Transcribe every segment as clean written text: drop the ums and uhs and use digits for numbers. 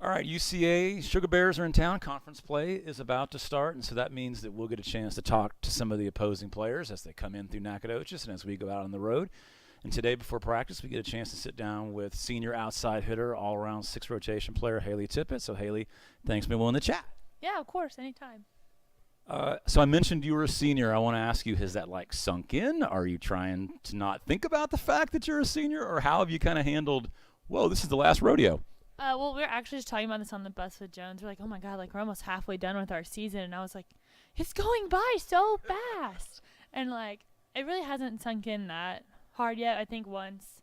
All right, UCA Sugar Bears are in town. Conference play is about to start, and so that means that we'll get a chance to talk to some of the opposing players as they come in through Nacogdoches and as we go out on the road. And today, before practice, we get a chance to sit down with senior outside hitter, all-around six-rotation player Haley Tippett. So, Haley, thanks for being willing to chat. Yeah, of course, anytime. So I mentioned you were a senior. I want to ask you, has that sunk in? Are you trying to not think about the fact that you're a senior, or how have you kind of handled, whoa, this is the last rodeo? Well, we were actually just talking about this on the bus with Jones. We're like, oh my God, we're almost halfway done with our season. And I was like, it's going by so fast. And it really hasn't sunk in that hard yet. I think once,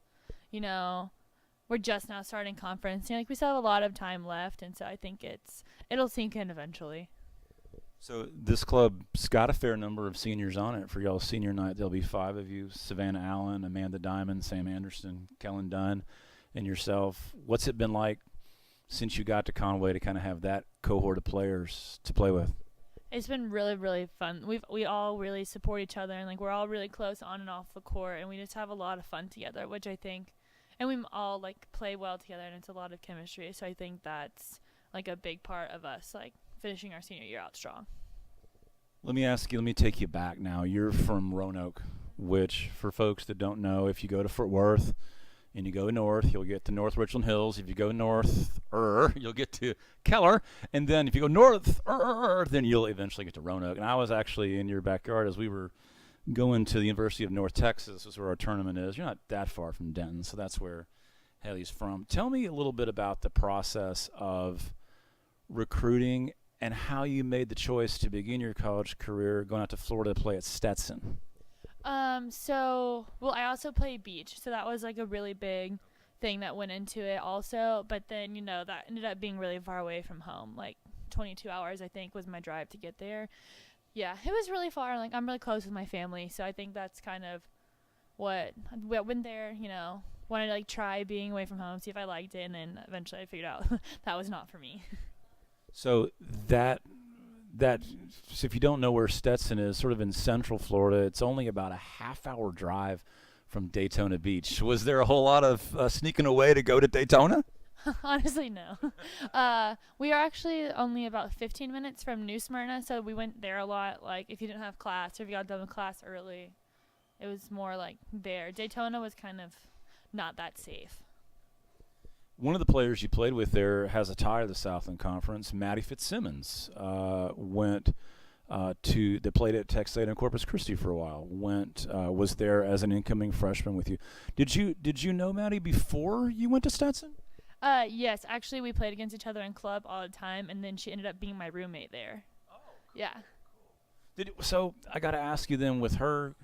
we're just now starting conference. We still have a lot of time left. And so I think it'll sink in eventually. So this club's got a fair number of seniors on it. For y'all's senior night, there'll be 5 of you: Savannah Allen, Amanda Diamond, Sam Anderson, Kellen Dunn, and yourself. What's it been like since you got to Conway to kind of have that cohort of players to play with? It's been really, really fun. We all really support each other, and we're all really close on and off the court, and we just have a lot of fun together, which I think, and we all play well together, and it's a lot of chemistry. So I think that's a big part of us finishing our senior year out strong. Let me take you back now. You're from Roanoke, which for folks that don't know, if you go to Fort Worth and you go north, you'll get to North Richland Hills. If you go north, you'll get to Keller. And then if you go north, then you'll eventually get to Roanoke. And I was actually in your backyard as we were going to the University of North Texas. This is where our tournament is. You're not that far from Denton, so that's where Haley's from. Tell me a little bit about the process of recruiting and how you made the choice to begin your college career going out to Florida to play at Stetson. I also play beach, so that was a really big thing that went into it also. But then, that ended up being really far away from home. 22 hours, I think, was my drive to get there. Yeah, it was really far. I'm really close with my family, so I think that's kind of what I went there, wanted to try being away from home, see if I liked it, and then eventually I figured out that was not for me. So so if you don't know where Stetson is, sort of in central Florida, it's only about a half-hour drive from Daytona Beach. Was there a whole lot of sneaking away to go to Daytona? Honestly, no. We are actually only about 15 minutes from New Smyrna, so we went there a lot. If you didn't have class or if you got done with class early, it was more there. Daytona was kind of not that safe. One of the players you played with there has a tie to the Southland Conference. Maddie Fitzsimmons they played at Tech State in Corpus Christi for a while. Was there as an incoming freshman with you. Did you know Maddie before you went to Stetson? Yes, actually we played against each other in club all the time, and then she ended up being my roommate there. Oh, cool. Yeah. So I got to ask you then, with her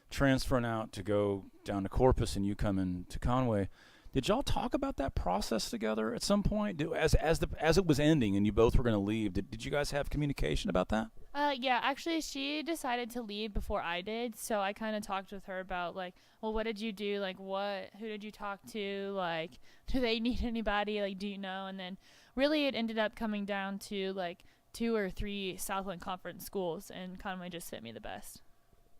transferring out to go down to Corpus and you coming to Conway, did y'all talk about that process together at some point? As it was ending and you both were going to leave, did you guys have communication about that? Yeah, actually she decided to leave before I did, so I kind of talked with her about what did you do? Who did you talk to? Do they need anybody? Do you know? And then really it ended up coming down to 2 or 3 Southland Conference schools, and Conway just fit me the best.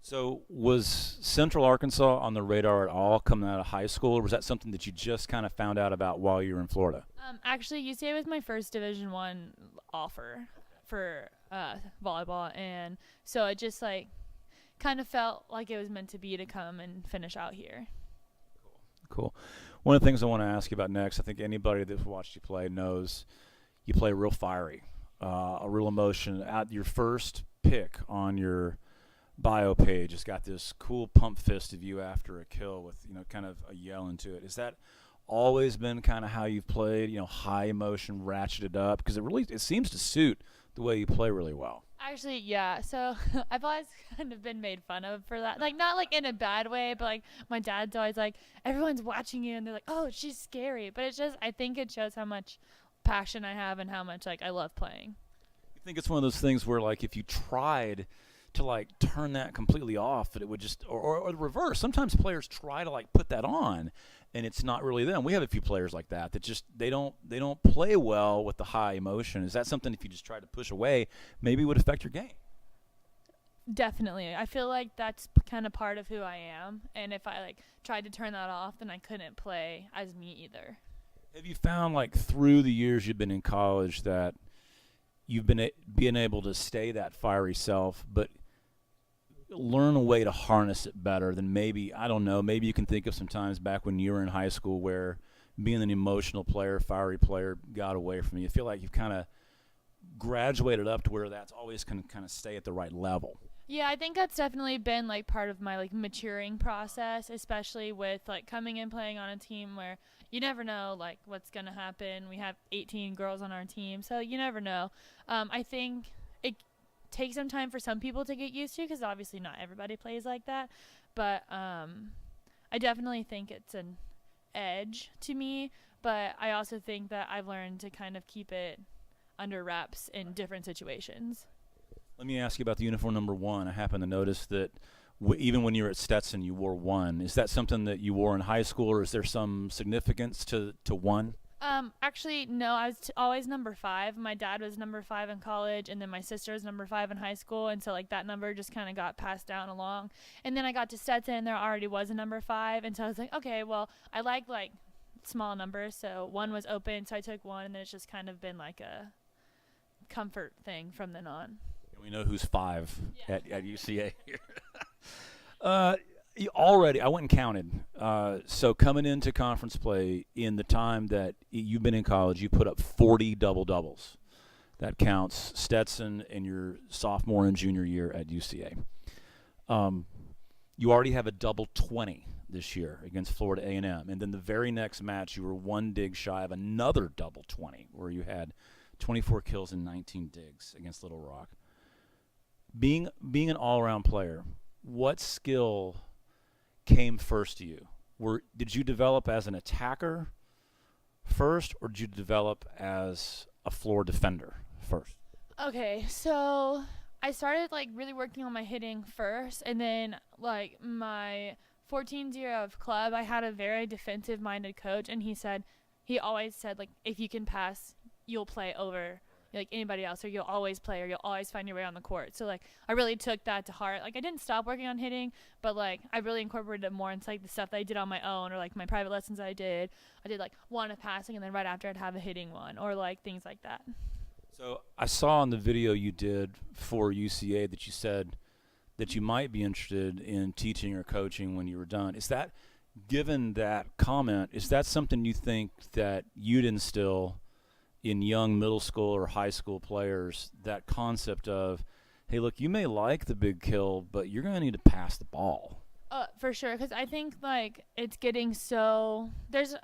So was Central Arkansas on the radar at all coming out of high school, or was that something that you just kind of found out about while you were in Florida? Actually, UCA was my first Division I offer for volleyball, and so it just kind of felt like it was meant to be to come and finish out here. Cool. One of the things I want to ask you about next, I think anybody that's watched you play knows you play real fiery, a real emotion. At your first pick on your bio page, it's got this cool pump fist of you after a kill with kind of a yell into it. Is that always been kind of how you've played, high emotion, ratcheted up? Because it seems to suit the way you play really well. Actually, yeah. So I've always kind of been made fun of for that. Not in a bad way, but my dad's always everyone's watching you and they're oh, she's scary. But it's just, I think it shows how much passion I have and how much I love playing. You think it's one of those things where if you tried to turn that completely off, that it would just, or the reverse. Sometimes players try to put that on, and it's not really them. We have a few players like that just they don't play well with the high emotion. Is that something, if you just try to push away, maybe would affect your game? Definitely. I feel that's kind of part of who I am, and if I tried to turn that off, then I couldn't play as me either. Have you found, like, through the years you've been in college that you've been able to stay that fiery self, but learn a way to harness it better than maybe, I don't know, maybe you can think of some times back when you were in high school where being an emotional player, fiery player got away from you? You feel like you've kind of graduated up to where that's always going to kind of stay at the right level. Yeah, I think that's definitely been like part of my like maturing process, especially with like coming and playing on a team where you never know like what's gonna happen. We have 18 girls on our team, so you never know. I think it takes some time for some people to get used to because obviously not everybody plays like that. But I definitely think it's an edge to me. But I also think that I've learned to kind of keep it under wraps in different situations. Let me ask you about the uniform number 1. I happen to notice that even when you were at Stetson, you wore 1. Is that something that you wore in high school, or is there some significance to 1? Actually, no, I was always number 5. My dad was number 5 in college, and then my sister was number 5 in high school, and so like that number just kind of got passed down along. And then I got to Stetson, and there already was a number 5, and so I was like, okay, well, I like small numbers, so 1 was open, so I took 1, and then it's just kind of been like a comfort thing from then on. We know who's 5 Yeah. at UCA here. Already, I went and counted. So coming into conference play in the time that you've been in college, you put up 40 double-doubles. That counts Stetson in your sophomore and junior year at UCA. You already have a double 20 this year against Florida A&M. And then the very next match, you were 1 dig shy of another double 20, where you had 24 kills and 19 digs against Little Rock. Being an all-around player, what skill came first to you? Did you develop as an attacker first, or did you develop as a floor defender first? Okay, so I started like really working on my hitting first, and then like my 14th year of club, I had a very defensive-minded coach, and he always said like if you can pass, you'll play over like anybody else, or you'll always play, or you'll always find your way on the court. So like I really took that to heart. Like I didn't stop working on hitting, but like I really incorporated it more into like the stuff that I did on my own, or like my private lessons I did like 1 of passing, and then right after I'd have a hitting one, or like things like that. So I saw in the video you did for UCA that you said that you might be interested in teaching or coaching when you were done. Is that, given that comment, is that something you think that you'd instill in young middle school or high school players, that concept of, hey, look, you may like the big kill, but you're going to need to pass the ball? For sure, because I think like it's getting so there's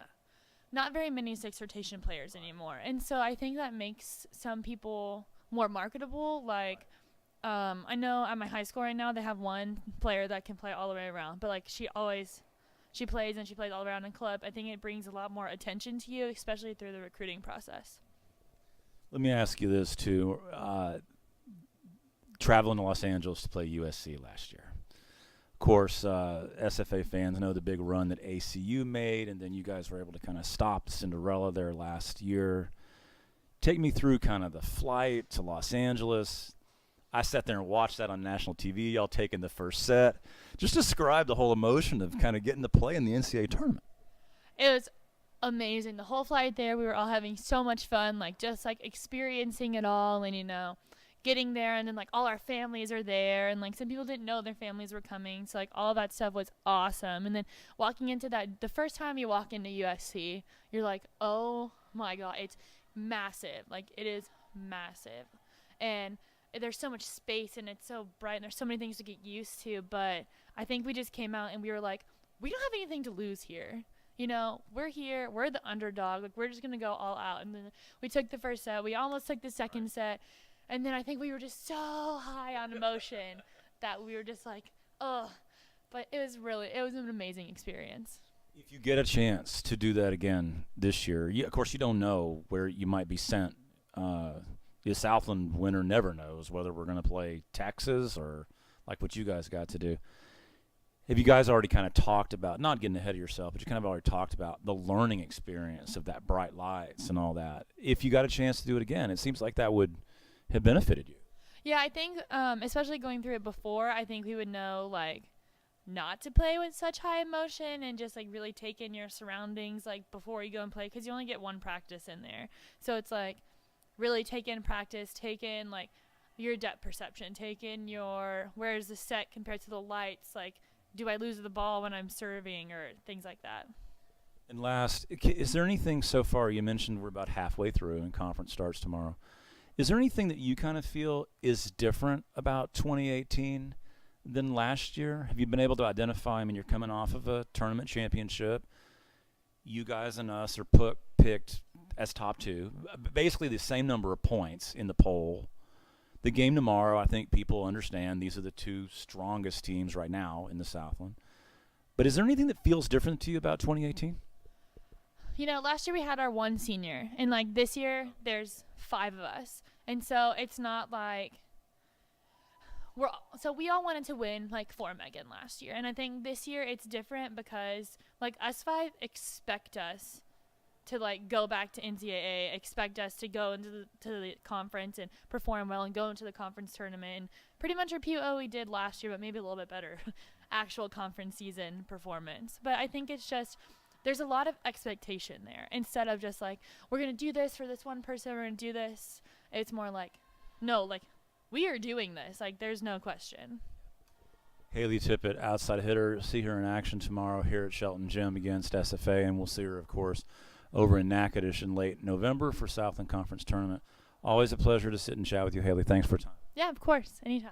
not very many 6 rotation players anymore, and so I think that makes some people more marketable. Like I know at my high school right now they have 1 player that can play all the way around, but like she plays all around in club. I think it brings a lot more attention to you, especially through the recruiting process. Let me ask you this too. Traveling to Los Angeles to play USC last year. Of course, SFA fans know the big run that ACU made, and then you guys were able to kind of stop Cinderella there last year. Take me through kind of the flight to Los Angeles. I sat there and watched that on national TV, y'all taking the first set. Just describe the whole emotion of kind of getting to play in the NCAA tournament. It was amazing. The whole flight there, we were all having so much fun, like just like experiencing it all, and getting there, and then like all our families are there, and like some people didn't know their families were coming, so like all that stuff was awesome. And then walking into that, the first time you walk into USC, you're like, oh my God, it's massive. Like it is massive, and there's so much space, and it's so bright, and there's so many things to get used to. But I think we just came out and we were like, we don't have anything to lose here. We're here, we're the underdog, like we're just gonna go all out. And then we took the first set, we almost took the second set, and then I think we were just so high on emotion that we were just like, ugh. But it was an amazing experience. If you get a chance to do that again this year, of course you don't know where you might be sent. The Southland winner never knows whether we're going to play Texas or like what you guys got to do. Have you guys already kind of talked about, not getting ahead of yourself, but you kind of already talked about the learning experience of that bright lights and all that? If you got a chance to do it again, it seems like that would have benefited you. Yeah, I think especially going through it before, I think we would know like not to play with such high emotion and just like really take in your surroundings like before you go and play, because you only get one practice in there. So it's like really take in practice, take in like your depth perception, take in your where's the set compared to the lights, like do I lose the ball when I'm serving or things like that. And last, is there anything so far, you mentioned we're about halfway through and conference starts tomorrow. Is there anything that you kind of feel is different about 2018 than last year? Have you been able to identify? I mean, you're coming off of a tournament championship. You guys and us are picked as top two, basically the same number of points in the poll. The game tomorrow, I think people understand these are the two strongest teams right now in the Southland. But is there anything that feels different to you about 2018? You know, last year we had our one senior, and like this year there's 5 of us. And so it's not like we all wanted to win like for Megan last year. And I think this year it's different because like us 5 expect us to like go back to NCAA, expect us to go into the conference and perform well and go into the conference tournament and pretty much repeat what we did last year, but maybe a little bit better actual conference season performance. But I think it's just there's a lot of expectation there instead of just like we're going to do this for this one person, we're going to do this. It's more like no, like we are doing this. Like there's no question. Haley Tippett, outside hitter. See her in action tomorrow here at Shelton Gym against SFA, and we'll see her, of course, over in Natchitoches in late November for Southland Conference Tournament. Always a pleasure to sit and chat with you, Haley. Thanks for your time. Yeah, of course. Anytime.